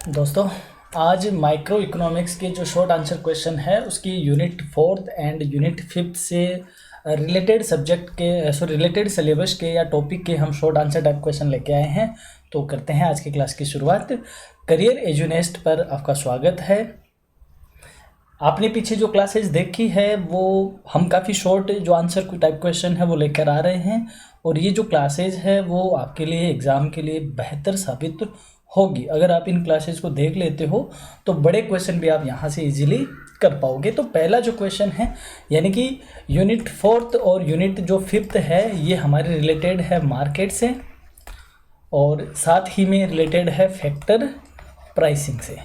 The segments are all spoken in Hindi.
दोस्तों, आज माइक्रो इकोनॉमिक्स के जो शॉर्ट आंसर क्वेश्चन है उसकी unit 4th and unit 5th से रिलेटेड सब्जेक्ट के रिलेटेड सिलेबस के या टॉपिक के हम शॉर्ट आंसर टाइप क्वेश्चन लेके आए हैं। तो करते हैं आज की क्लास की शुरुआत। करियर एजुनेस्ट पर आपका स्वागत है। आपने पीछे जो क्लासेस देखी है वो हम काफ़ी शॉर्ट जो आंसर टाइप क्वेश्चन है वो लेकर आ रहे हैं, और ये जो क्लासेस है वो आपके लिए एग्ज़ाम के लिए बेहतर साबित होगी। अगर आप इन क्लासेस को देख लेते हो तो बड़े क्वेश्चन भी आप यहाँ से इजीली कर पाओगे। तो पहला जो क्वेश्चन है यानी कि यूनिट 4th और यूनिट जो 5th है ये हमारे रिलेटेड है मार्केट से, और साथ ही में रिलेटेड है फैक्टर प्राइसिंग से।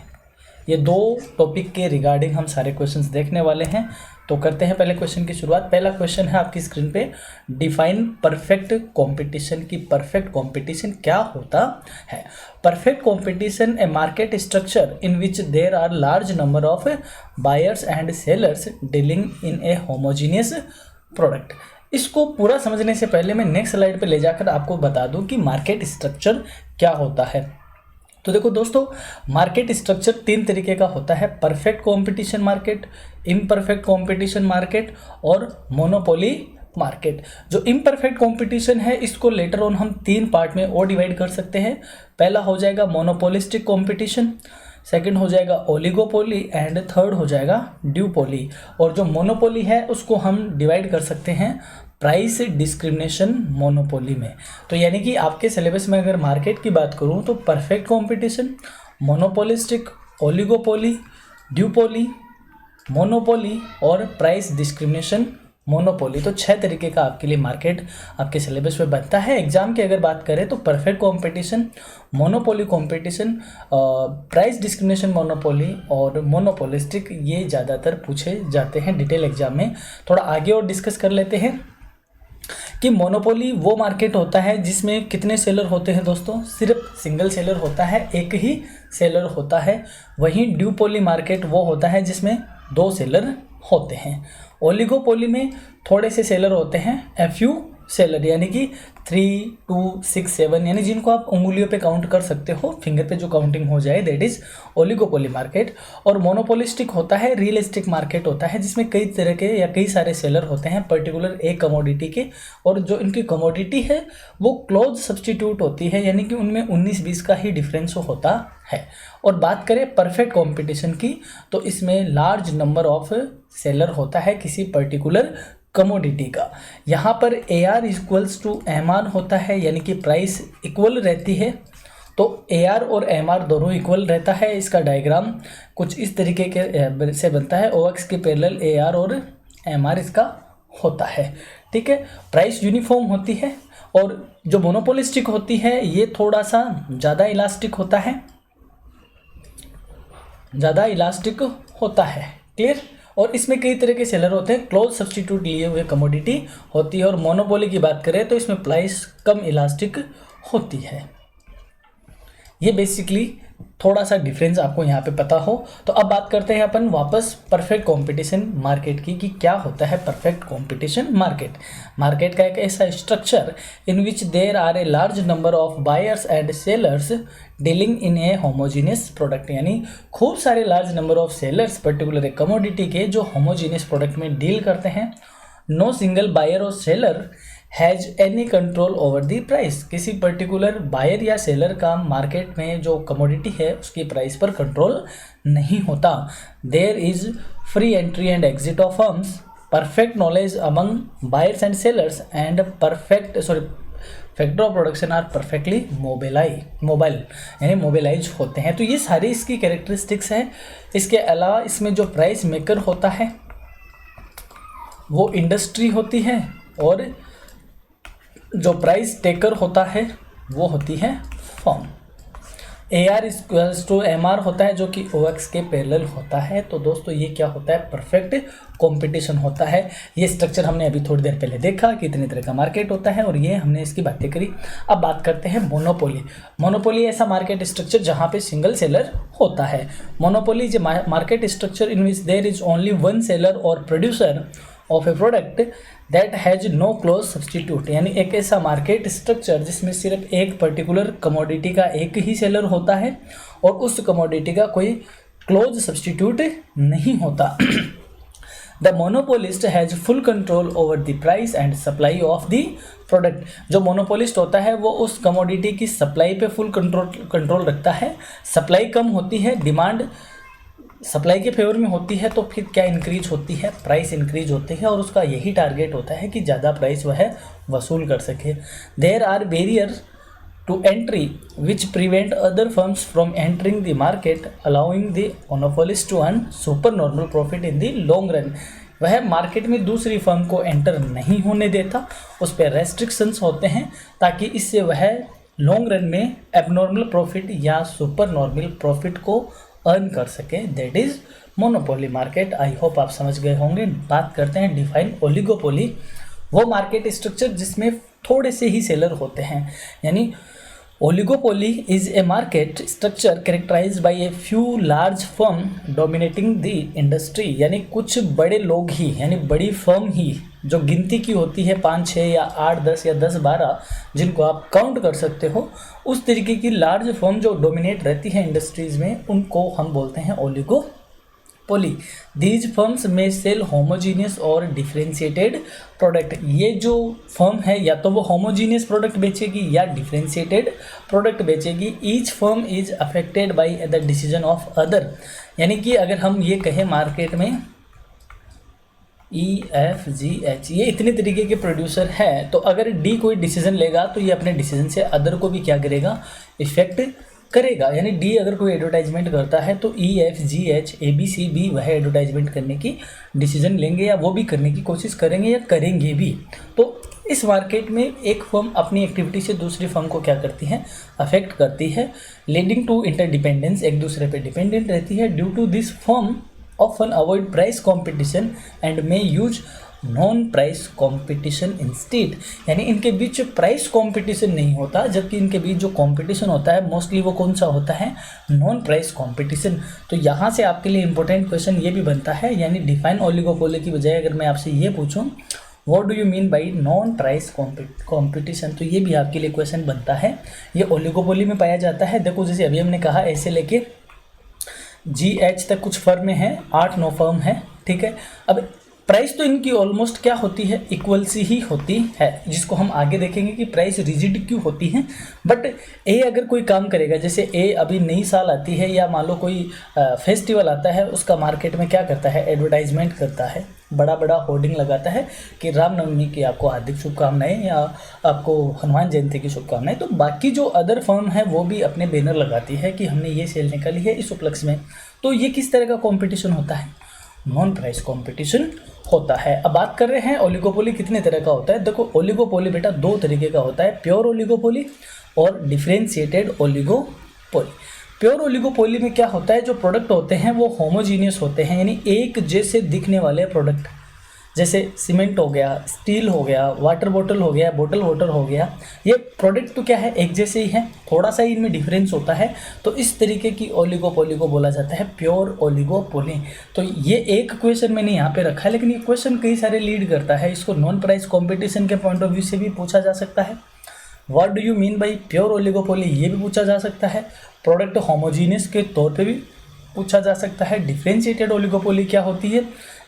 ये दो टॉपिक के रिगार्डिंग हम सारे क्वेश्चंस देखने वाले हैं। तो करते हैं पहले क्वेश्चन की शुरुआत। पहला क्वेश्चन है आपकी स्क्रीन पे, डिफाइन परफेक्ट कंपटीशन की परफेक्ट कंपटीशन क्या होता है। Perfect competition a market structure in which there are large number of buyers and sellers dealing in a homogeneous product. इसको पूरा समझने से पहले मैं नेक्स्ट स्लाइड पे ले जाकर आपको बता दूं कि मार्केट स्ट्रक्चर क्या होता है। तो देखो दोस्तों, मार्केट स्ट्रक्चर 3 तरीके का होता है: perfect competition market, imperfect competition market और मोनोपोली मार्केट। जो इम्परफेक्ट कंपटीशन है इसको लेटर ऑन हम 3 पार्ट में और डिवाइड कर सकते हैं। पहला हो जाएगा मोनोपोलिस्टिक कंपटीशन, सेकंड हो जाएगा ओलिगोपोली एंड थर्ड हो जाएगा ड्यूपोली। और जो मोनोपोली है उसको हम डिवाइड कर सकते हैं प्राइस डिस्क्रिमिनेशन मोनोपोली में। तो यानी कि आपके सिलेबस में अगर मार्केट की बात करूं तो perfect competition, monopolistic, oligopoly, duopoly, monopoly और प्राइस डिस्क्रिमिनेशन मोनोपोली। तो 6 तरीके का आपके लिए मार्केट आपके सिलेबस में बनता है। एग्जाम की अगर बात करें तो perfect competition, monopoly competition, price discrimination monopoly और मोनोपोलिस्टिक, ये ज़्यादातर पूछे जाते हैं डिटेल एग्जाम में। थोड़ा आगे और डिस्कस कर लेते हैं कि मोनोपोली वो मार्केट होता है जिसमें कितने सेलर होते हैं दोस्तों, सिर्फ सिंगल सेलर होता है, एक ही सेलर होता है। वहीं ड्यूपोली मार्केट वो होता है जिसमें 2 सेलर होते हैं। ओलिगोपोली में थोड़े से सेलर होते हैं, ए फ्यू सेलर, यानी कि 3, 2, 6, 7, यानी जिनको आप उंगलियों पे काउंट कर सकते हो, फिंगर पे जो काउंटिंग हो जाए, दैट इज ओलिगोपोली मार्केट। और मोनोपोलिस्टिक होता है, रियलिस्टिक मार्केट होता है जिसमें कई तरह के या कई सारे सेलर होते हैं पर्टिकुलर एक कमोडिटी के, और जो इनकी कमोडिटी है वो क्लोज सब्सटीट्यूट होती है, यानी कि उनमें 19-20 का ही डिफरेंस होता है। और बात करें परफेक्ट कंपटीशन की तो इसमें लार्ज नंबर ऑफ सेलर होता है किसी पर्टिकुलर कमोडिटी का। यहाँ पर AR इक्वल्स टू MR होता है, यानी कि प्राइस इक्वल रहती है। तो AR और MR दोनों इक्वल रहता है। इसका डायग्राम कुछ इस तरीके के से बनता है, OX के पैरेलल AR और MR इसका होता है। ठीक है, प्राइस यूनिफॉर्म होती है। और जो मोनोपोलिस्टिक होती है ये थोड़ा सा ज़्यादा इलास्टिक होता है, क्लियर। और इसमें कई तरह के सेलर होते हैं, क्लोज सब्सटीट्यूट लिए हुए कमोडिटी होती है। और मोनोपोली की बात करें तो इसमें प्राइस कम इलास्टिक होती है। ये बेसिकली थोड़ा सा डिफरेंस आपको यहाँ पे पता हो। तो अब बात करते हैं अपन वापस परफेक्ट कंपटीशन मार्केट की कि क्या होता है परफेक्ट कंपटीशन मार्केट। मार्केट का एक ऐसा structure in which there are a large number of buyers and sellers dealing in a homogeneous product, यानी खूब सारे large number of sellers particular commodity के जो होमोजीनियस प्रोडक्ट में डील करते हैं। नो सिंगल बायर और seller has any control over the price, किसी पर्टिकुलर बायर या सेलर का मार्केट में जो कमोडिटी है उसकी प्राइस पर कंट्रोल नहीं होता। There is free entry and exit of firms, perfect knowledge among buyers and sellers and factor of production are perfectly mobile, यानी मोबाइलाइज होते हैं। तो ये सारी इसकी कैरेक्टरिस्टिक्स हैं। इसके अलावा इसमें जो प्राइस मेकर होता है वो इंडस्ट्री होती है, और जो प्राइस टेकर होता है वो होती है firm. AR equals to MR होता है जो कि OX के पैरेलल होता है। तो दोस्तों ये क्या होता है, परफेक्ट कंपटीशन होता है। ये स्ट्रक्चर हमने अभी थोड़ी देर पहले देखा कि इतने तरह का मार्केट होता है, और ये हमने इसकी बातें करी। अब बात करते हैं मोनोपोली। मोनोपोली ऐसा मार्केट स्ट्रक्चर जहाँ पे सिंगल सेलर होता है। Monopoly is market structure in which there is only one seller और producer of a product that has no close substitute, यानी एक ऐसा मार्केट स्ट्रक्चर जिसमें सिर्फ एक पर्टिकुलर कमोडिटी का एक ही सेलर होता है और उस कमोडिटी का कोई क्लोज सब्सटीट्यूट नहीं होता। The monopolist has full control over the price and supply of the product. जो मोनोपोलिस्ट होता है वो उस कमोडिटी की सप्लाई पे फुल कंट्रोल रखता है। सप्लाई कम होती है, डिमांड सप्लाई के फेवर में होती है, तो फिर क्या इंक्रीज होती है, प्राइस इंक्रीज होती है और उसका यही टारगेट होता है कि ज़्यादा प्राइस वह वसूल कर सके। There are barrier to entry which prevent other firms from entering the market, allowing the monopolist to earn supernormal profit in the long run। वह मार्केट में दूसरी फर्म को एंटर नहीं होने देता, उस पर रेस्ट्रिक्शंस होते हैं ताकि इससे वह लॉन्ग रन में एबनॉर्मल प्रॉफिट या सुपर नॉर्मल प्रॉफिट को अर्न कर सके। That is monopoly market. I hope आप समझ गए होंगे। बात करते हैं डिफाइन ओलिगोपोली। वो मार्केट स्ट्रक्चर जिसमें थोड़े से ही सेलर होते हैं, यानी oligopoly is a market structure characterized by a few large firm dominating the industry, यानी कुछ बड़े लोग ही, यानी बड़ी फर्म ही जो गिनती की होती है 5, 6 या 8, 10 या 10, 12 जिनको आप काउंट कर सकते हो, उस तरीके की लार्ज फर्म जो डोमिनेट रहती है इंडस्ट्रीज़ में, उनको हम बोलते हैं ओलिगोपोली। दीज फर्म्स में सेल होमोजीनियस और डिफ्रेंशिएटेड प्रोडक्ट। ये जो फर्म है या तो वो होमोजीनियस प्रोडक्ट बेचेगी या डिफ्रेंशिएटेड प्रोडक्ट बेचेगी। Each firm is affected by the decision of other, यानी कि अगर हम ये कहें मार्केट में EFGH ये इतने तरीके के प्रोड्यूसर हैं, तो अगर D कोई डिसीजन लेगा तो ये अपने डिसीजन से अदर को भी क्या करेगा, इफेक्ट करेगा। यानी D अगर कोई एडवर्टाइजमेंट करता है तो EFGH ABC भी वह एडवर्टाइजमेंट करने की डिसीजन लेंगे या वो भी करने की कोशिश करेंगे या करेंगे भी। तो इस मार्केट में एक फर्म अपनी एक्टिविटी से दूसरी फर्म को क्या करती है, अफेक्ट करती है, लीडिंग टू इंटरडिपेंडेंस, एक दूसरे पे डिपेंडेंट रहती है। Due to this firm often avoid price competition and may use non price competition instead, यानी इनके बीच प्राइस कंपटीशन नहीं होता, जबकि इनके बीच जो कंपटीशन होता है मोस्टली वो कौन सा होता है, नॉन प्राइस कंपटीशन। तो यहाँ से आपके लिए इंपॉर्टेंट क्वेश्चन ये भी बनता है, यानी डिफाइन ओलिगोपोली की बजाय अगर मैं आपसे ये पूछूं what do you mean by non price competition, तो ये भी आपके लिए क्वेश्चन बनता है। ये ओलिगोपोली में पाया जाता है। देखो जैसे अभी हमने कहा ऐसे लेके GH तक कुछ फर्म हैं, 8-9 फर्म है, ठीक है। अब प्राइस तो इनकी ऑलमोस्ट क्या होती है, इक्वल सी ही होती है, जिसको हम आगे देखेंगे कि प्राइस रिजिड क्यों होती है। बट ए अगर कोई काम करेगा, जैसे ए अभी नई साल आती है या मान लो कोई फेस्टिवल आता है, उसका मार्केट में क्या करता है, एडवर्टाइजमेंट करता है, बड़ा बड़ा होर्डिंग लगाता है कि रामनवमी की आपको हार्दिक शुभकामनाएं या आपको हनुमान जयंती की शुभकामनाएं। तो बाकी जो अदर फर्म है वो भी अपने बैनर लगाती है कि हमने ये सेल निकाली है इस उपलक्ष्य में। तो ये किस तरह का कॉम्पिटिशन होता है, नॉन प्राइस कंपटीशन होता है। अब बात कर रहे हैं ओलिगोपोली कितने तरह का होता है। देखो ओलिगोपोली बेटा 2 तरीके का होता है, प्योर ओलिगोपोली और डिफरेंशिएटेड ओलिगोपोली। प्योर ओलिगोपोली में क्या होता है, जो प्रोडक्ट होते हैं वो होमोजीनियस होते हैं, यानी एक जैसे दिखने वाले प्रोडक्ट, जैसे सीमेंट हो गया, स्टील हो गया, वाटर बॉटल हो गया, बॉटल वाटर हो गया, ये प्रोडक्ट तो क्या है, एक जैसे ही है, थोड़ा सा ही इनमें डिफरेंस होता है। तो इस तरीके की ओलिगोपोली को बोला जाता है प्योर ओलिगोपोली। तो ये एक क्वेश्चन मैंने यहाँ पे रखा है, लेकिन ये क्वेश्चन कई सारे लीड करता है। इसको नॉन प्राइस कॉम्पिटिशन के पॉइंट ऑफ व्यू से भी पूछा जा सकता है। What do you mean by pure oligopoly, ये भी पूछा जा सकता है। प्रोडक्ट होमोजीनियस के तौर पे भी पूछा जा सकता है। डिफरेंशिएटेड ओलिगोपोली क्या होती है,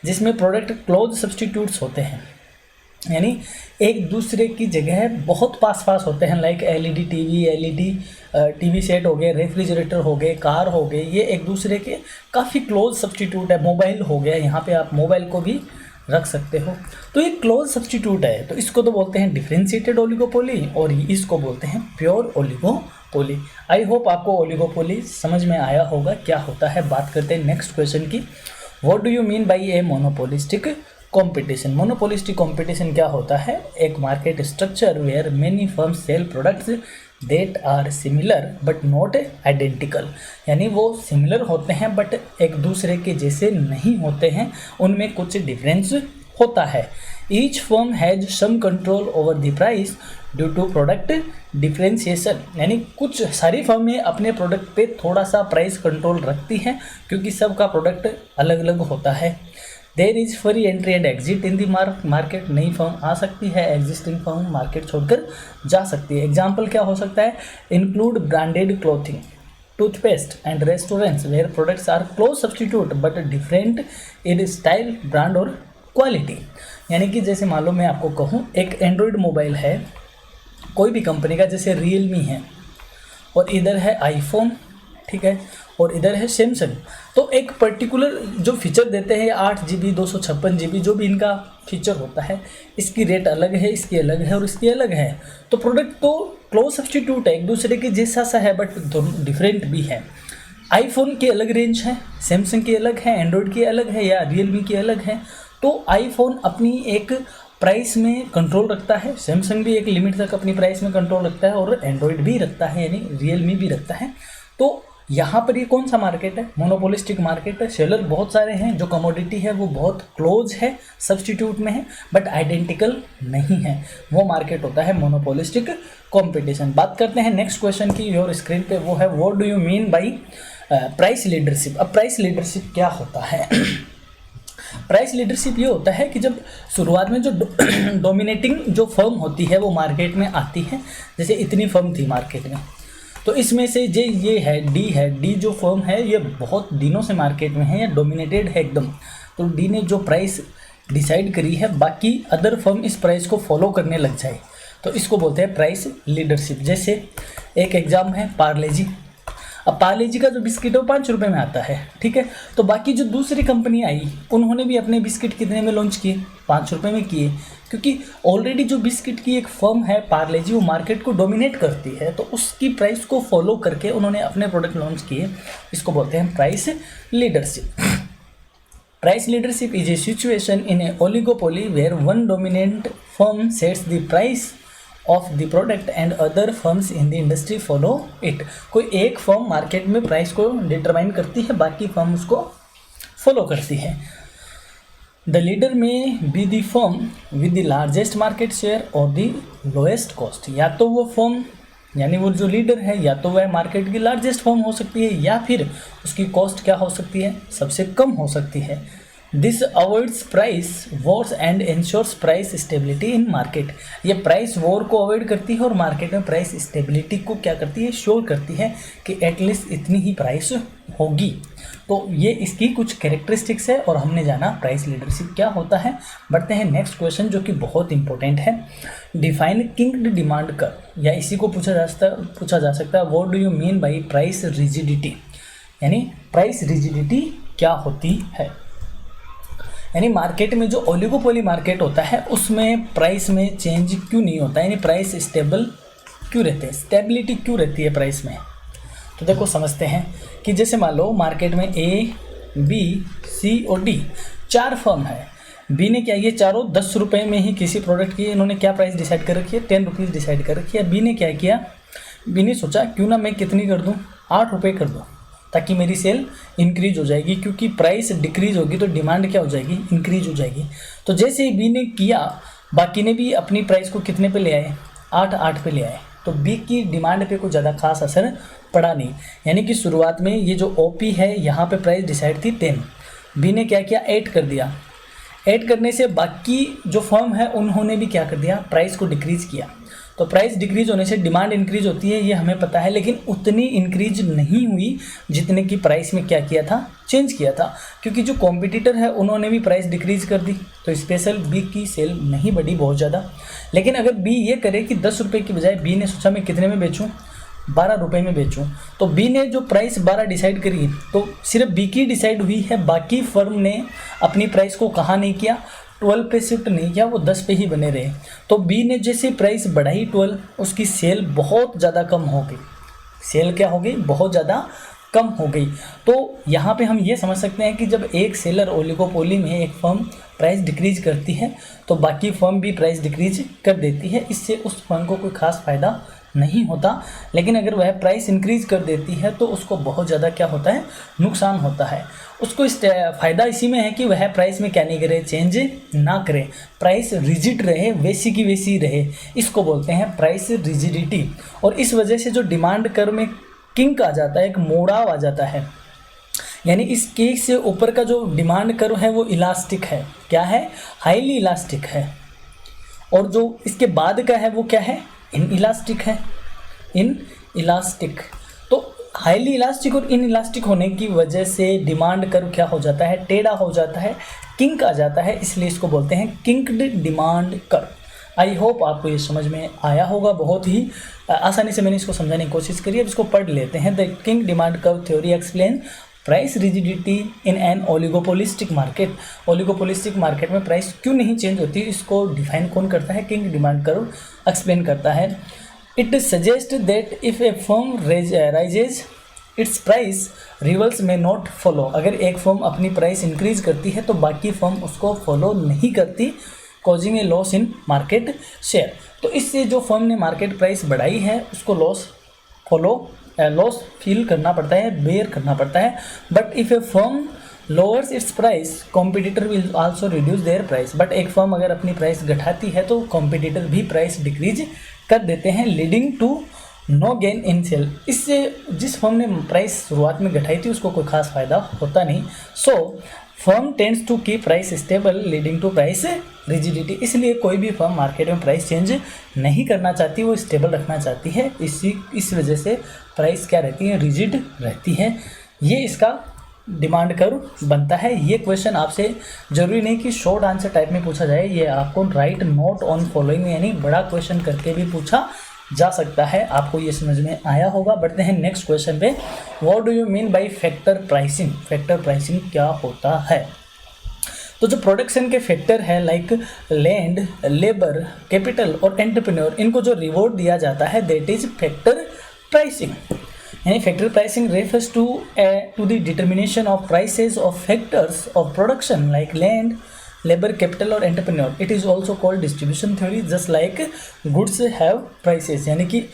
जिसमें प्रोडक्ट क्लोज सब्सटीट्यूट्स होते हैं, यानी एक दूसरे की जगह बहुत पास होते हैं। Like LED TV, LED TV set हो गए, रेफ्रिजरेटर हो गए, कार हो गए, ये एक दूसरे के काफ़ी क्लोज सब्सटीट्यूट है। मोबाइल हो गया, यहाँ पे आप मोबाइल को भी रख सकते हो। तो ये क्लोज सब्सटीट्यूट है, तो इसको तो बोलते हैं डिफरेंशिएटेड ओलिगोपोली और इसको बोलते हैं प्योर ओलिगोपोली। आई होप आपको ओलिगोपोली समझ में आया होगा क्या होता है। बात करते हैं नेक्स्ट क्वेश्चन की। What do you mean by a monopolistic competition. Monopolistic competition क्या होता है, एक market structure where many firms sell products that are similar but not identical, यानी वो सिमिलर होते हैं बट एक दूसरे के जैसे नहीं होते हैं, उनमें कुछ डिफरेंस होता है। Each firm has some control over the price due to product differentiation, यानी कुछ सारी फर्में अपने प्रोडक्ट पे थोड़ा सा प्राइस कंट्रोल रखती हैं क्योंकि सबका प्रोडक्ट अलग अलग होता है। There is free entry and exit in the market, नई फर्म आ सकती है, एग्जिस्टिंग फर्म मार्केट छोड़कर जा सकती है। एग्जाम्पल क्या हो सकता है, include branded clothing, toothpaste and restaurants where products are close substitute but different in style, brand और क्वालिटी। यानी कि जैसे मान लो मैं आपको कहूँ एक एंड्रॉयड मोबाइल है कोई भी कंपनी का, जैसे रियलमी है और इधर है आईफोन, ठीक है, और इधर है सैमसंग, तो एक पर्टिकुलर जो फीचर देते हैं 8 GB 256 GB जो भी इनका फीचर होता है, इसकी रेट अलग है, इसकी अलग है और इसकी अलग है। तो प्रोडक्ट तो क्लोज सब्सटीट्यूट है, एक दूसरे के जैसा सा है, बट दोनों डिफरेंट भी है। आईफोन की अलग रेंज है, सैमसंग की अलग है, एंड्रॉयड की अलग है या रियलमी की अलग है। तो आईफोन अपनी एक प्राइस में कंट्रोल रखता है, सैमसंग भी एक लिमिट तक अपनी प्राइस में कंट्रोल रखता है और एंड्रॉयड भी रखता है, यानी रियलमी भी रखता है। तो यहाँ पर ये कौन सा मार्केट है, मोनोपोलिस्टिक मार्केट है। सेलर बहुत सारे हैं, जो कमोडिटी है वो बहुत क्लोज है, सब्सटीट्यूट में है बट आइडेंटिकल नहीं है, वो मार्केट होता है मोनोपोलिस्टिक कंपटीशन। बात करते हैं नेक्स्ट क्वेश्चन की, योर स्क्रीन पे वो है, what do you mean by price leadership. अब प्राइस लीडरशिप क्या होता है प्राइस लीडरशिप ये होता है कि जब शुरुआत में जो डोमिनेटिंग जो फर्म होती है वो मार्केट में आती है, जैसे इतनी फर्म थी मार्केट में, तो इसमें से ये है डी जो फर्म है ये बहुत दिनों से मार्केट में है या डोमिनेटेड है एकदम, तो डी ने जो प्राइस डिसाइड करी है बाकी अदर फर्म इस प्राइस को फॉलो करने लग जाए, तो इसको बोलते हैं प्राइस लीडरशिप। जैसे एक एग्जाम है पार्ले जी, अब पार्ले जी का जो बिस्किट है वो 5 रुपये में आता है, ठीक है, तो बाकी जो दूसरी कंपनी आई उन्होंने भी अपने बिस्किट कितने में लॉन्च किए, 5 रुपये में किए, क्योंकि ऑलरेडी जो बिस्किट की एक फर्म है पार्ले जी वो मार्केट को डोमिनेट करती है, तो उसकी प्राइस को फॉलो करके उन्होंने अपने प्रोडक्ट लॉन्च किए, इसको बोलते हैं price leadership. Price leadership is a situation in an oligopoly where one dominant firm sets the price of the product and other firms in the industry follow it. कोई एक फर्म मार्केट में प्राइस को डिटरमाइन करती है, बाकी फर्म उसको फॉलो करती है। The leader may be the firm with the largest market share और द लोएस्ट कॉस्ट। या तो वो फर्म यानी वो जो लीडर है या तो वह मार्केट की लार्जेस्ट फर्म हो सकती है या फिर उसकी कॉस्ट क्या हो सकती है, सबसे कम हो सकती है। This avoids price wars and ensures price stability in market. ये प्राइस वॉर को अवॉइड करती है और मार्केट में प्राइस स्टेबिलिटी को क्या करती है, श्योर करती है कि एटलीस्ट इतनी ही प्राइस होगी। तो ये इसकी कुछ कैरेक्टरिस्टिक्स है और हमने जाना प्राइस लीडरशिप क्या होता है। बढ़ते हैं नेक्स्ट क्वेश्चन जो कि बहुत इंपॉर्टेंट है, डिफाइन किंग्ड डिमांड कर्व, या इसी को पूछा जा सकता है what do you mean by price rigidity, यानी प्राइस रिजिडिटी क्या होती है। यानी मार्केट में जो ओलिगोपोली मार्केट होता है उसमें प्राइस में चेंज क्यों नहीं होता, यानी प्राइस स्टेबल क्यों रहते हैं, स्टेबिलिटी क्यों रहती है प्राइस में। तो देखो समझते हैं कि जैसे मान लो मार्केट में ए बी सी और डी 4 फर्म है, बी ने क्या, ये चारों 10 रुपये में ही किसी प्रोडक्ट की इन्होंने क्या प्राइस डिसाइड कर रखी है, 10 रुपीज़ डिसाइड कर रखी है। बी ने क्या किया, बी ने सोचा क्यों ना मैं कितनी कर दूँ, 8 रुपये कर दूँ, ताकि मेरी सेल इंक्रीज हो जाएगी, क्योंकि प्राइस डिक्रीज होगी तो डिमांड क्या हो जाएगी, इंक्रीज हो जाएगी। तो जैसे ही बी ने किया बाकी ने भी अपनी प्राइस को कितने पे ले आए, 8 पे ले आए, तो बी की डिमांड पे कोई ज़्यादा खास असर पड़ा नहीं। यानी कि शुरुआत में ये जो ओपी है यहाँ पे प्राइस डिसाइड थी 10, बी ने क्या किया 8 कर दिया, 8 करने से बाकी जो फर्म है उन्होंने भी क्या कर दिया, प्राइस को डिक्रीज किया। तो प्राइस डिक्रीज होने से डिमांड इंक्रीज होती है, ये हमें पता है, लेकिन उतनी इंक्रीज नहीं हुई जितने की प्राइस में क्या किया था, चेंज किया था, क्योंकि जो कॉम्पिटिटर है उन्होंने भी प्राइस डिक्रीज कर दी, तो स्पेशल बी की सेल नहीं बढ़ी बहुत ज़्यादा। लेकिन अगर बी ये करे कि 10 रुपये की बजाय बी ने सोचा मैं कितने में बेचूँ, 12 रुपये में बेचूं, तो बी ने जो प्राइस 12 डिसाइड करी तो सिर्फ बी की डिसाइड हुई है, बाकी फर्म ने अपनी प्राइस को कहाँ नहीं किया, 12 पे शिफ्ट नहीं किया, वो 10 पे ही बने रहे। तो बी ने जैसे प्राइस बढ़ाई 12, उसकी सेल बहुत ज़्यादा कम हो गई, सेल क्या हो गई, बहुत ज़्यादा कम हो गई। तो यहाँ पे हम ये समझ सकते हैं कि जब एक सेलर ओलिगोपोली में एक फर्म प्राइस डिक्रीज करती है तो बाकी फर्म भी प्राइस डिक्रीज कर देती है, इससे उस फर्म को कोई खास फ़ायदा नहीं होता। लेकिन अगर वह प्राइस इंक्रीज कर देती है तो उसको बहुत ज़्यादा क्या होता है, नुकसान होता है। उसको फ़ायदा इसी में है कि वह प्राइस में क्या नहीं करे, चेंज ना करे, प्राइस रिजिड रहे, वैसी की वैसी रहे, इसको बोलते हैं प्राइस रिजिडिटी। और इस वजह से जो डिमांड कर्व में किंक आ जाता है, एक मोड़ाव आ जाता है, यानी इस केक से ऊपर का जो डिमांड कर्व है वो इलास्टिक है। क्या है? हाईली इलास्टिक है। और जो इसके बाद का है वो क्या है? इन इलास्टिक है। In elastic. तो हाईली इलास्टिक और इन इलास्टिक होने की वजह से डिमांड कर्व क्या हो जाता है? टेढ़ा हो जाता है, किंक आ जाता है, इसलिए इसको बोलते हैं किंक्ड डिमांड कर्व। आई होप आपको ये समझ में आया होगा। बहुत ही आसानी से मैंने इसको समझाने की कोशिश करी। अब इसको पढ़ लेते हैं। The kink demand curve theory explain price rigidity in an oligopolistic market. Oligopolistic market में प्राइस क्यों नहीं चेंज होती, इसको डिफाइन कौन करता है? किंक डिमांड कर्व एक्सप्लेन करता है। It suggest that if a firm raises its price rivals may not follow. अगर एक फर्म अपनी प्राइस इंक्रीज करती है तो बाकी फर्म उसको फॉलो नहीं करती, causing A loss in market share. तो इससे जो फर्म ने मार्केट प्राइस बढ़ाई है उसको लॉस फील करना पड़ता है, बेयर करना पड़ता है। But if A firm lowers it's price competitor will also reduce there price. But एक फर्म अगर अपनी प्राइस घटाती है तो कॉम्पिटिटर भी प्राइस डिक्रीज कर देते हैं, leading to no gain in sale. इससे जिस फर्म ने प्राइस शुरुआत में घटाई थी उसको कोई खास फायदा होता नहीं। So firm tends to keep price stable leading to price rigidity. इसलिए कोई भी फर्म मार्केट में प्राइस चेंज नहीं करना चाहती, वो स्टेबल रखना चाहती है। इस वजह से प्राइस क्या रहती है? रिजिड रहती है। ये इसका डिमांड कर्व बनता है। ये क्वेश्चन आपसे जरूरी नहीं कि शॉर्ट आंसर टाइप में पूछा जाए, ये आपको राइट नोट ऑन फॉलोइंग यानी बड़ा क्वेश्चन करके भी पूछा जा सकता है। आपको ये समझ में आया होगा। बढ़ते हैं नेक्स्ट क्वेश्चन पे। What do you mean by factor pricing? Factor pricing क्या होता है? तो जो प्रोडक्शन के फैक्टर है लाइक लैंड, लेबर, कैपिटल और एंटरप्रेन्योर, इनको जो रिवॉर्ड दिया जाता है दैट इज फैक्टर प्राइसिंग। यानी factor pricing refers to the determination of prices of factors of production like land, labour, capital और entrepreneur. It is also called distribution theory just like goods have prices. यानी कि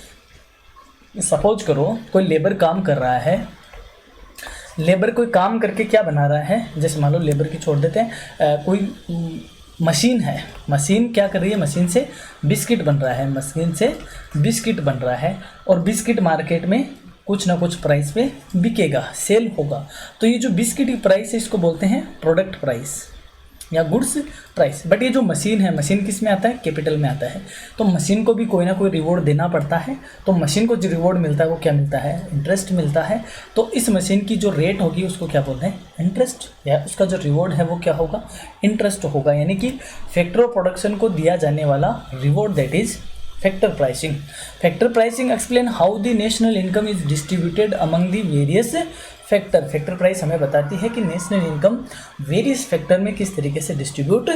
सपोज करो कोई लेबर काम कर रहा है, लेबर कोई काम करके क्या बना रहा है, जैसे मान लो लेबर की छोड़ देते हैं, कोई मशीन है, मशीन क्या कर रही है? मशीन से बिस्किट बन रहा है, मशीन से बिस्किट बन रहा है और बिस्किट मार्केट में कुछ ना कुछ प्राइस पे बिकेगा, सेल होगा। तो ये जो बिस्किट की प्राइस है इसको बोलते हैं प्रोडक्ट प्राइस या गुड्स प्राइस। बट ये जो मशीन है, मशीन किस में आता है? कैपिटल में आता है। तो मशीन को भी कोई ना कोई रिवॉर्ड देना पड़ता है। तो मशीन को जो रिवॉर्ड मिलता है वो क्या मिलता है? इंटरेस्ट मिलता है। तो इस मशीन की जो रेट होगी उसको क्या बोलते हैं? इंटरेस्ट। या उसका जो रिवॉर्ड है वो क्या होगा? इंटरेस्ट होगा। यानी कि फैक्टर ऑफ प्रोडक्शन को दिया जाने वाला reward that is factor pricing. Factor pricing explain how the national income is distributed among the various factor. Factor price हमें बताती है कि नेशनल इनकम वेरियस फैक्टर में किस तरीके से डिस्ट्रीब्यूट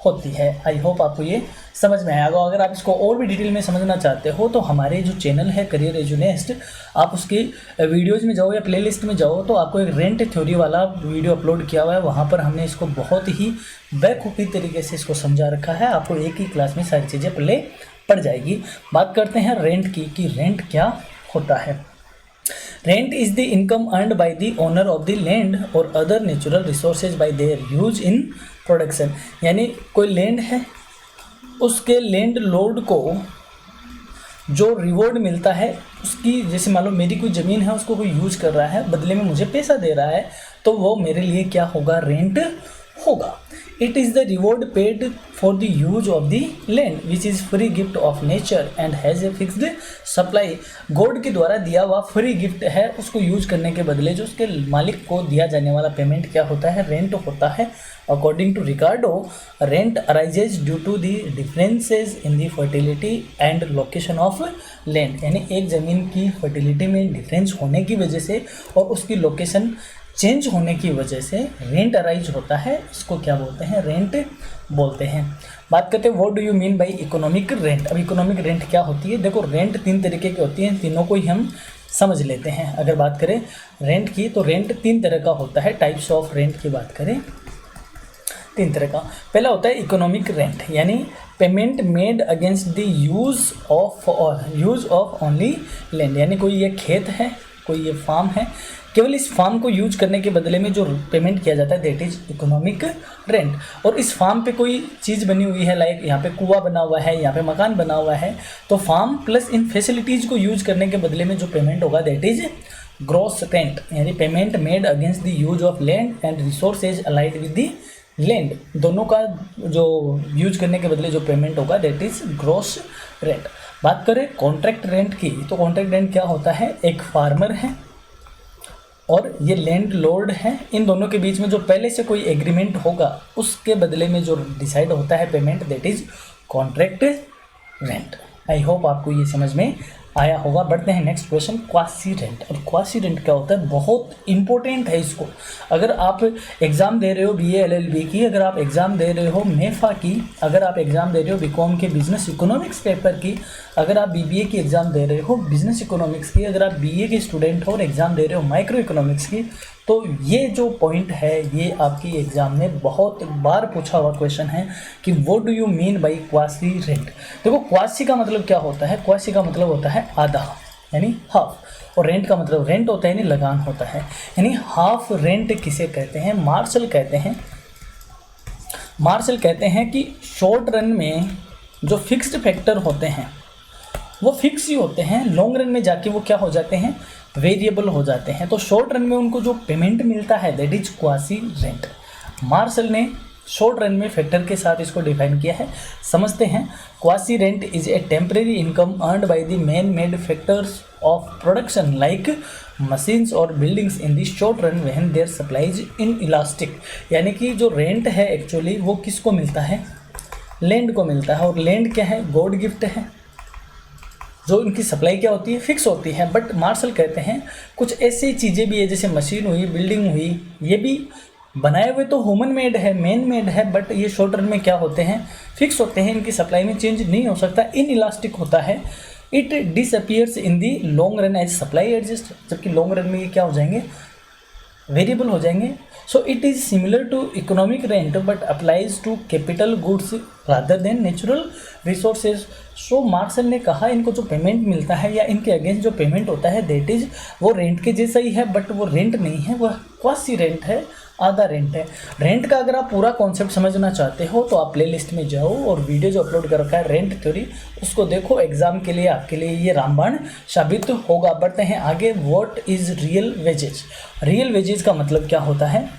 होती है। आई होप आपको ये समझ में आएगा। अगर आप इसको और भी डिटेल में समझना चाहते हो तो हमारे जो चैनल है करियर एजुनेस्ट, आप उसकी वीडियोज़ में जाओ या प्लेलिस्ट में जाओ तो आपको एक रेंट थ्योरी वाला वीडियो अपलोड किया हुआ है। वहाँ पर हमने इसको बहुत ही बेखूबी तरीके से इसको समझा रखा है। आपको एक ही क्लास में सारी चीज़ें पड़ जाएगी। बात करते हैं रेंट की कि रेंट क्या होता है। Rent is the income earned by the owner of the land और other natural resources by their use in production. यानी कोई लैंड है, उसके लैंड लॉर्ड को जो रिवॉर्ड मिलता है उसकी, जैसे मान लो मेरी कोई ज़मीन है उसको कोई यूज कर रहा है, बदले में मुझे पैसा दे रहा है, तो वो मेरे लिए क्या होगा? रेंट होगा। It is the reward paid for the use of the land which is free gift of nature and has a fixed supply. God के द्वारा दिया हुआ फ्री गिफ्ट है, उसको यूज करने के बदले जो उसके मालिक को दिया जाने वाला पेमेंट क्या होता है? रेंट होता है। According to Ricardo, rent arises due to the differences in the fertility and location of land. यानी एक ज़मीन की फर्टिलिटी में डिफरेंस होने की वजह से और उसकी लोकेशन चेंज होने की वजह से रेंट अराइज होता है। इसको क्या बोलते हैं? रेंट बोलते हैं। बात करते हैं what do you mean bye economic rent. अब इकोनॉमिक रेंट क्या होती है? देखो रेंट 3 तरीके की होती है, तीनों को ही हम समझ लेते हैं। अगर बात करें रेंट की तो रेंट 3 तरह का होता है। टाइप्स ऑफ रेंट की बात करें 3 तरह का। पहला होता है इकोनॉमिक रेंट, यानी payment made against the use of only land. यानी कोई ये खेत है, कोई ये फार्म है, केवल इस फार्म को यूज करने के बदले में जो पेमेंट किया जाता है दैट इज इकोनॉमिक रेंट। और इस फार्म पे कोई चीज़ बनी हुई है, लाइक यहाँ पे कुआं बना हुआ है, यहाँ पे मकान बना हुआ है, तो फार्म प्लस इन फैसिलिटीज़ को यूज करने के बदले में जो पेमेंट होगा दैट इज ग्रॉस रेंट यानी payment made against the use of land and resources allied with the land, दोनों का जो यूज करने के बदले जो पेमेंट होगा दैट इज ग्रॉस रेंट। बात करें कॉन्ट्रैक्ट रेंट की, तो कॉन्ट्रैक्ट रेंट क्या होता है, एक फार्मर है और ये लैंड लॉर्ड है, इन दोनों के बीच में जो पहले से कोई एग्रीमेंट होगा उसके बदले में जो डिसाइड होता है payment that is contract rent. I hope आपको ये समझ में आया होगा। बढ़ते हैं नेक्स्ट क्वेश्चन, क्वासी रेंट। और क्वासी रेंट क्या होता है, बहुत इंपॉर्टेंट है इसको। अगर आप एग्ज़ाम दे रहे हो बीए एलएलबी की, अगर आप एग्ज़ाम दे रहे हो मेफा की, अगर आप एग्ज़ाम दे रहे हो बीकॉम के बिजनेस इकोनॉमिक्स पेपर की, अगर आप बीबीए की एग्ज़ाम दे रहे हो बिजनेस इकोनॉमिक्स की, अगर आप बीए के स्टूडेंट हो और एग्ज़ाम दे रहे हो माइक्रो इकोनॉमिक्स की, तो ये जो पॉइंट है ये आपकी एग्ज़ाम में बहुत बार पूछा हुआ क्वेश्चन है कि what do you mean by quasi rent. देखो क्वासी का मतलब क्या होता है, क्वासी का मतलब होता है आधा यानी हाफ, और रेंट का मतलब रेंट होता है यानी लगान होता है, यानी हाफ रेंट किसे कहते हैं, मार्शल कहते हैं। मार्शल कहते हैं कि शॉर्ट रन में जो फिक्स्ड फैक्टर होते हैं वो फिक्स ही होते हैं, लॉन्ग रन में जाके वो क्या हो जाते हैं, वेरिएबल हो जाते हैं। तो शॉर्ट रन में उनको जो पेमेंट मिलता है that is quasi rent. Marshall ने शॉर्ट रन में फैक्टर के साथ इसको डिफाइन किया है, समझते हैं। Quasi rent is a temporary income earned by the man made factors of production like machines और buildings in the short run when their supplies inelastic. यानी कि जो रेंट है एक्चुअली वो किसको मिलता है, लैंड को मिलता है, और लैंड क्या है, गॉड गिफ्ट है, जो इनकी सप्लाई क्या होती है, फिक्स होती है। बट मार्शल कहते हैं कुछ ऐसी चीज़ें भी है जैसे मशीन हुई, बिल्डिंग हुई, ये भी बनाए हुए तो ह्यूमन मेड है, मैन मेड है, बट ये शॉर्ट रन में क्या होते हैं, फिक्स होते हैं, इनकी सप्लाई में चेंज नहीं हो सकता, इन इलास्टिक होता है। It disappears in the long run as supply adjust, जबकि लॉन्ग रन में ये क्या हो जाएंगे, वेरिएबल हो जाएंगे। So it is similar to economic rent but applies to capital goods rather than natural resources. So Marshall ने कहा इनको जो पेमेंट मिलता है या इनके अगेंस्ट जो पेमेंट होता है दैट इज वो रेंट के जैसा ही है, बट वो रेंट नहीं है, वह क्वासी रेंट है, आधा रेंट है। रेंट का अगर आप पूरा कॉन्सेप्ट समझना चाहते हो तो आप प्लेलिस्ट में जाओ और वीडियो जो अपलोड कर रखा है रेंट थ्योरी उसको देखो, एग्जाम के लिए आपके लिए ये रामबाण साबित होगा। बढ़ते हैं आगे, what is real wages. Real wages का मतलब क्या होता है,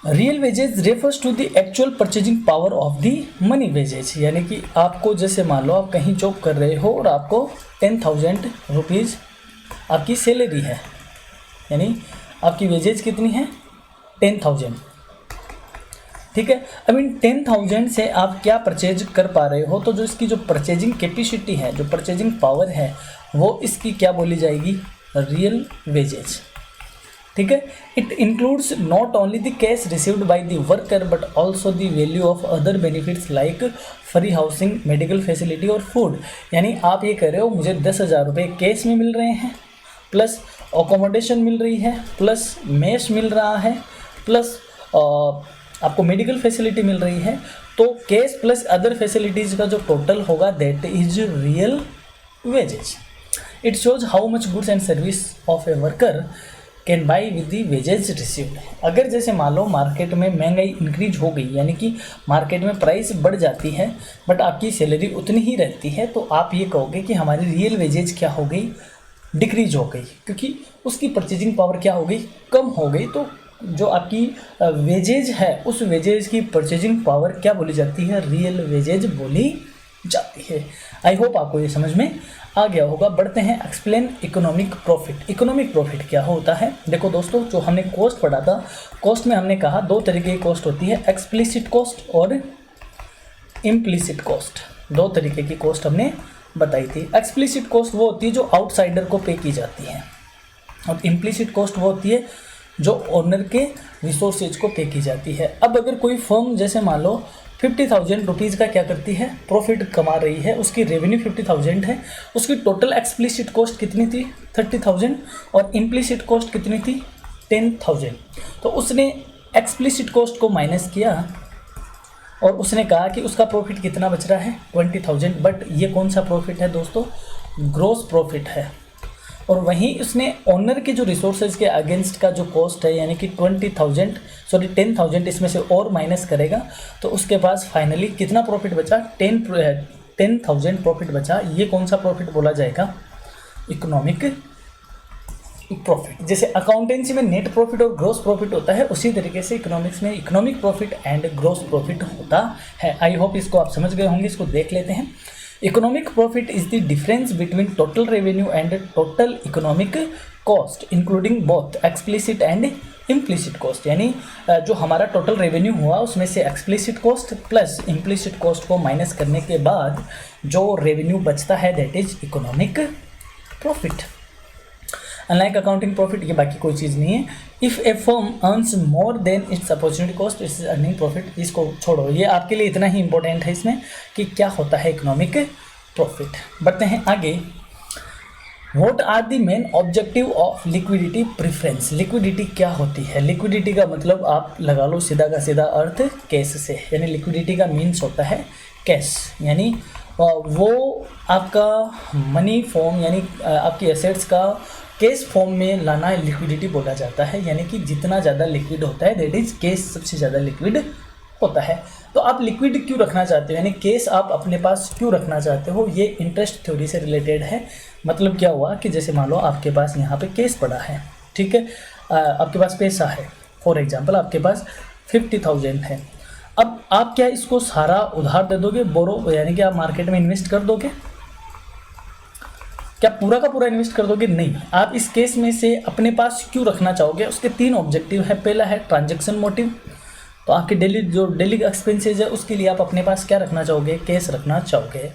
real wages refers to the actual purchasing power of the money wages. यानी कि आपको जैसे मान लो आप कहीं जॉब कर रहे हो और आपको 10,000 रुपीज़ आपकी सैलरी है, यानी आपकी वेजेज कितनी है, 10,000, ठीक है। अब इन 10,000 से आप क्या परचेज कर पा रहे हो, तो जो इसकी जो परचेजिंग कैपेसिटी है, जो परचेजिंग पावर है, वो इसकी क्या बोली जाएगी, रियल वेजेज, ठीक है। It includes not only the cash received by the worker but also the value of other benefits like free housing, medical facility और फूड। यानी आप ये कह रहे हो मुझे 10,000 रुपये कैश में मिल रहे हैं, प्लस अकोमोडेशन मिल रही है, प्लस मेस मिल रहा है, प्लस आपको मेडिकल फैसिलिटी मिल रही है, तो कैश प्लस अदर फैसिलिटीज़ का जो टोटल होगा that is real wages. It shows how much goods and service of a worker can buy with the wages received. अगर जैसे मान लो मार्केट में महंगाई इंक्रीज हो गई, यानी कि मार्केट में प्राइस बढ़ जाती है बट आपकी सैलरी उतनी ही रहती है, तो आप ये कहोगे कि हमारी रियल वेजेज क्या हो गई, डिक्रीज हो गई, क्योंकि उसकी परचेजिंग पावर क्या हो गई, कम हो गई। तो जो आपकी वेजेज है उस वेजेज की परचेजिंग पावर क्या बोली जाती है, रियल वेजेज बोली जाती है। आई होप आपको ये समझ में आ गया होगा। बढ़ते हैं, explain economic profit. Economic profit क्या होता है, देखो दोस्तों जो हमने कॉस्ट पढ़ा था, कॉस्ट में हमने कहा दो तरीके की कॉस्ट होती है, एक्सप्लिसिट कॉस्ट और इम्प्लिसिट कॉस्ट। दो तरीके की कॉस्ट हमने बताई थी। एक्सप्लिसिट कॉस्ट वो होती है जो आउटसाइडर को पे की जाती है, और इम्प्लिसिट कॉस्ट वो होती है जो ओनर के रिसोर्सेज को पे की जाती है। अब अगर कोई फर्म जैसे मान लो 50,000 रुपीज़ का क्या करती है, प्रॉफिट कमा रही है, उसकी रेवेन्यू 50,000 है, उसकी टोटल एक्सप्लिसिट कॉस्ट कितनी थी, 30,000, और इम्प्लिसिट कॉस्ट कितनी थी, 10,000। तो उसने एक्सप्लिसिट कॉस्ट को माइनस किया और उसने कहा कि उसका प्रॉफिट कितना बच रहा है, 20,000। बट ये कौन सा प्रॉफिट है दोस्तों, ग्रॉस प्रॉफिट है। और वहीं उसने ओनर के जो रिसोर्सेज के अगेंस्ट का जो कॉस्ट है, यानी कि 10,000 इसमें से और माइनस करेगा, तो उसके पास फाइनली कितना प्रॉफिट बचा, 10,000 प्रॉफिट बचा। ये कौन सा प्रॉफिट बोला जाएगा, इकोनॉमिक प्रॉफिट। जैसे अकाउंटेंसी में नेट प्रॉफिट और ग्रॉस प्रॉफिट होता है, उसी तरीके से इकोनॉमिक्स में economic profit and gross profit होता है। आई होप इसको आप समझ गए होंगे। इसको देख लेते हैं। Economic profit is the difference between total revenue and total economic cost including both explicit and implicit cost. यानी जो हमारा टोटल रेवेन्यू हुआ उसमें से explicit cost plus implicit cost को माइनस करने के बाद जो रेवेन्यू बचता है that is economic profit. Unlike accounting profit ये बाकी कोई चीज़ नहीं है। If A firm earns more than it's opportunity cost it's earning profit. इसको छोड़ो, ये आपके लिए इतना ही इंपॉर्टेंट है इसमें कि क्या होता है इकोनॉमिक प्रॉफिट। बढ़ते हैं आगे। What are the main objective of liquidity preference. Liquidity क्या होती है? लिक्विडिटी का मतलब आप लगा लो सीधा का सीधा अर्थ कैश से, यानी लिक्विडिटी का मीन्स होता है कैश, यानी वो आपका मनी फॉर्म यानी आपकी एसेट्स का कैश फॉर्म में लाना लिक्विडिटी बोला जाता है। यानी कि जितना ज़्यादा लिक्विड होता है दैट इज़ कैश सबसे ज़्यादा लिक्विड होता है। तो आप लिक्विड क्यों रखना चाहते हो, यानी कैश आप अपने पास क्यों रखना चाहते हो, ये इंटरेस्ट थ्योरी से रिलेटेड है। मतलब क्या हुआ कि जैसे मान लो आपके पास यहाँ पे कैश पड़ा है, ठीक है, आपके पास पैसा है, फॉर एग्जांपल आपके पास 50,000 है। अब आप क्या इसको सारा उधार दे दोगे, बोरो, यानी कि आप मार्केट में इन्वेस्ट कर दोगे? क्या पूरा का पूरा इन्वेस्ट कर दोगे? नहीं। आप इस केस में से अपने पास क्यों रखना चाहोगे? उसके 3 ऑब्जेक्टिव है। पहला है ट्रांजैक्शन मोटिव, तो आपके डेली एक्सपेंसेज है उसके लिए आप अपने पास क्या रखना चाहोगे? कैश रखना चाहोगे।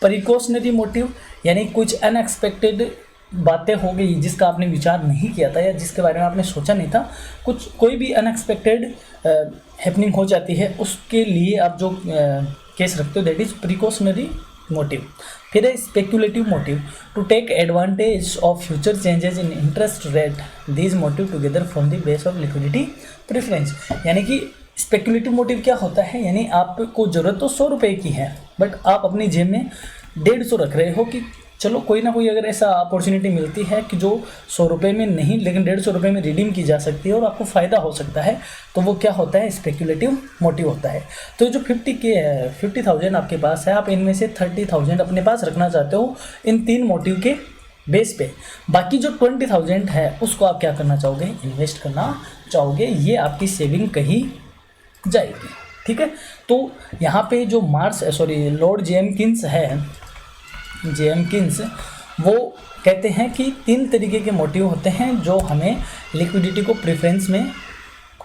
प्रिकॉशनरी मोटिव, यानी कुछ अनएक्सपेक्टेड बातें हो गई जिसका आपने विचार नहीं किया था या जिसके बारे में आपने सोचा नहीं था, कोई भी अनएक्सपेक्टेड हैपनिंग हो जाती है, उसके लिए आप जो केस रखते हो दैट इज प्रिकॉशनरी मोटिव। फिर है speculative motive, to take advantage of future changes in interest rate, these motive together from the base of liquidity preference. यानी कि स्पेक्यूलेटिव मोटिव क्या होता है, यानी आपको ज़रूरत तो 100 रुपये की है बट आप अपनी जेब में 150 रख रहे हो कि चलो कोई ना कोई अगर ऐसा अपॉर्चुनिटी मिलती है कि जो 100 रुपये में नहीं लेकिन 150 रुपये में रिडीम की जा सकती है और आपको फ़ायदा हो सकता है, तो वो क्या होता है? स्पेक्यूलेटिव मोटिव होता है। तो जो 50,000 आपके पास है, आप इनमें से 30,000 अपने पास रखना चाहते हो इन 3 मोटिव के बेस पे। बाकी जो 20,000 है उसको आप क्या करना चाहोगे? इन्वेस्ट करना चाहोगे। ये आपकी सेविंग कही जाएगी, ठीक है। तो यहाँ पे जो लॉर्ड जेम्किंस वो कहते हैं कि 3 तरीके के मोटिव होते हैं जो हमें लिक्विडिटी को प्रेफरेंस में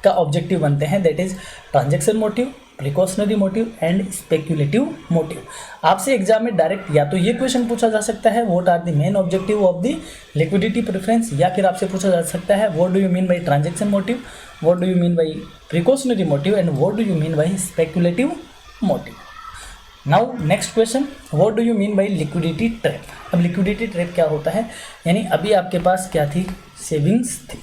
का ऑब्जेक्टिव बनते हैं, that is transaction motive, precautionary motive and speculative motive. आपसे एग्जाम में डायरेक्ट या तो ये क्वेश्चन पूछा जा सकता है what are the main objective of the liquidity preference, या फिर आपसे पूछा जा सकता है what do you mean by transaction motive, what do you mean by precautionary motive and what do you mean by speculative motive. Now next question, what do you mean bye liquidity trap. अब लिक्विडिटी ट्रैप क्या होता है, यानी अभी आपके पास क्या थी? सेविंग्स थी।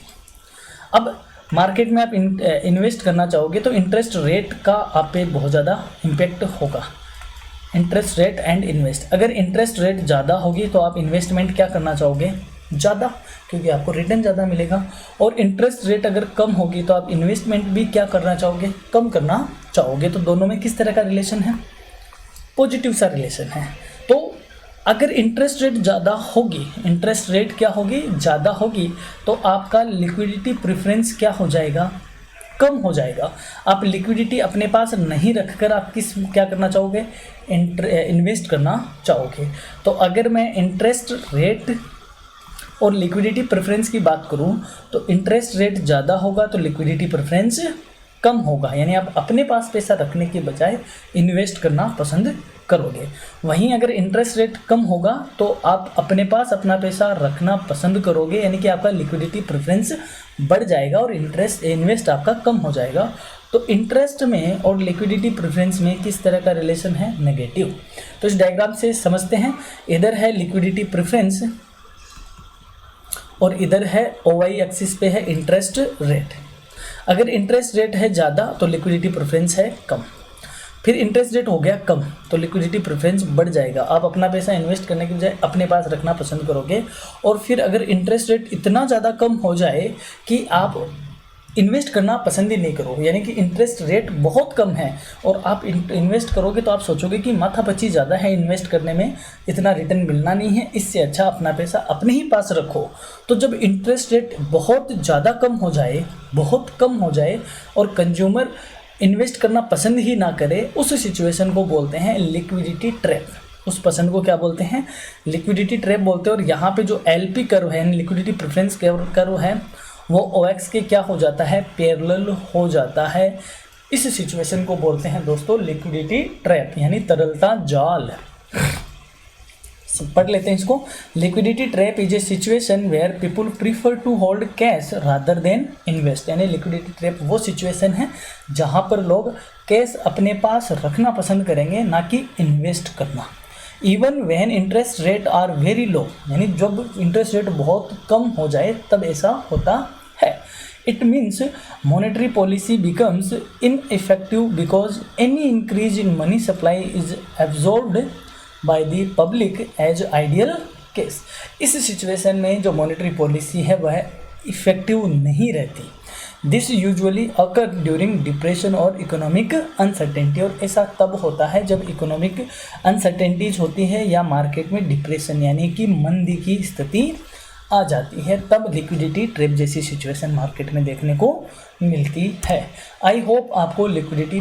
अब मार्केट में आप इन्वेस्ट करना चाहोगे तो इंटरेस्ट रेट का आप पे बहुत ज़्यादा इम्पेक्ट होगा। इंटरेस्ट रेट एंड इन्वेस्ट, अगर इंटरेस्ट रेट ज़्यादा होगी तो आप इन्वेस्टमेंट क्या करना चाहोगे? ज़्यादा, क्योंकि आपको रिटर्न ज़्यादा मिलेगा। और इंटरेस्ट रेट अगर कम होगी तो आप इन्वेस्टमेंट भी क्या करना चाहोगे? कम करना चाहोगे। तो दोनों में किस तरह का रिलेशन है? पॉजिटिव सा रिलेशन है। तो अगर इंटरेस्ट रेट ज़्यादा होगी, इंटरेस्ट रेट क्या होगी? ज़्यादा होगी, तो आपका लिक्विडिटी प्रेफरेंस क्या हो जाएगा? कम हो जाएगा। आप लिक्विडिटी अपने पास नहीं रखकर आप क्या करना चाहोगे? इन्वेस्ट करना चाहोगे। तो अगर मैं इंटरेस्ट रेट और लिक्विडिटी प्रेफरेंस की बात करूं तो इंटरेस्ट रेट ज़्यादा होगा तो लिक्विडिटी प्रेफरेंस कम होगा, यानी आप अपने पास पैसा रखने के बजाय इन्वेस्ट करना पसंद करोगे। वहीं अगर इंटरेस्ट रेट कम होगा तो आप अपने पास अपना पैसा रखना पसंद करोगे, यानी कि आपका लिक्विडिटी प्रेफरेंस बढ़ जाएगा और इन्वेस्ट आपका कम हो जाएगा। तो इंटरेस्ट में और लिक्विडिटी प्रेफरेंस में किस तरह का रिलेशन है? नेगेटिव। तो इस डायग्राम से समझते हैं, इधर है लिक्विडिटी प्रेफरेंस और इधर है OY एक्सिस पे है इंटरेस्ट रेट। अगर इंटरेस्ट रेट है ज़्यादा तो लिक्विडिटी प्रेफरेंस है कम, फिर इंटरेस्ट रेट हो गया कम तो लिक्विडिटी प्रेफरेंस बढ़ जाएगा। आप अपना पैसा इन्वेस्ट करने के बजाय अपने पास रखना पसंद करोगे। और फिर अगर इंटरेस्ट रेट इतना ज़्यादा कम हो जाए कि आप इन्वेस्ट करना पसंद ही नहीं करो, यानी कि इंटरेस्ट रेट बहुत कम है और आप इन्वेस्ट करोगे तो आप सोचोगे कि माथापच्ची ज़्यादा है इन्वेस्ट करने में, इतना रिटर्न मिलना नहीं है, इससे अच्छा अपना पैसा अपने ही पास रखो। तो जब इंटरेस्ट रेट बहुत ज़्यादा कम हो जाए, बहुत कम हो जाए और कंज्यूमर इन्वेस्ट करना पसंद ही ना करे, उस सिचुएशन को बोलते हैं लिक्विडिटी ट्रैप। उस पसंद को क्या बोलते हैं? लिक्विडिटी ट्रैप बोलते हैं। और यहाँ पे जो एलपी कर्व है, लिक्विडिटी प्रेफरेंस कर्व है, वो ओएक्स के क्या हो जाता है? पैरेलल हो जाता है। इस सिचुएशन को बोलते हैं दोस्तों लिक्विडिटी ट्रैप, यानी तरलता जाल। पढ़ लेते हैं इसको। Liquidity trap is a situation where people prefer to hold cash rather than invest. यानी लिक्विडिटी ट्रैप वो सिचुएशन है जहां पर लोग कैश अपने पास रखना पसंद करेंगे, ना कि इन्वेस्ट करना। Even when interest rate are very low, यानी जब इंटरेस्ट रेट बहुत कम हो जाए तब ऐसा होता है। It means monetary policy becomes ineffective because any increase in money supply is absorbed by the public as ideal case। इस सिचुएशन में जो मॉनेटरी पॉलिसी है वह इफेक्टिव नहीं रहती। This usually occur during depression और इकोनॉमिक अनसर्टेनिटी। और ऐसा तब होता है जब इकोनॉमिक अनसर्टेनिटीज होती है या मार्केट में डिप्रेशन यानी कि मंदी की स्थिति आ जाती है, तब लिक्विडिटी ट्रैप जैसी सिचुएशन मार्केट में देखने को मिलती है। आई होप आपको लिक्विडिटी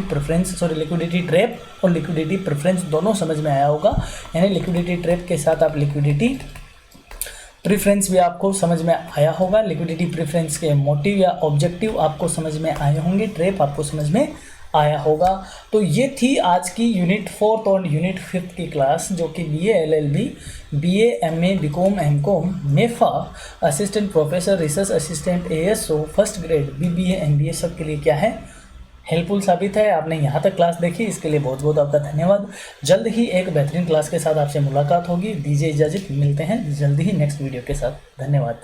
ट्रैप और लिक्विडिटी प्रेफरेंस दोनों समझ में आया होगा। यानी लिक्विडिटी ट्रैप के साथ आप लिक्विडिटी प्रेफरेंस भी आपको समझ में आया होगा। लिक्विडिटी प्रेफरेंस के मोटिव या ऑब्जेक्टिव आपको समझ में आए होंगे, ट्रैप आपको समझ में आया होगा। तो ये थी आज की यूनिट 4 और यूनिट 5 की क्लास, जो कि BA LLB, BA MA BCom MCom, MEFA, assistant professor, research assistant, ASO, first grade, BBA MBA सब के लिए क्या है, हेल्पफुल साबित है। आपने यहाँ तक क्लास देखी, इसके लिए बहुत बहुत आपका धन्यवाद। जल्द ही एक बेहतरीन क्लास के साथ आपसे मुलाकात होगी। दीजिए इजाज़त, मिलते हैं जल्दी ही नेक्स्ट वीडियो के साथ। धन्यवाद।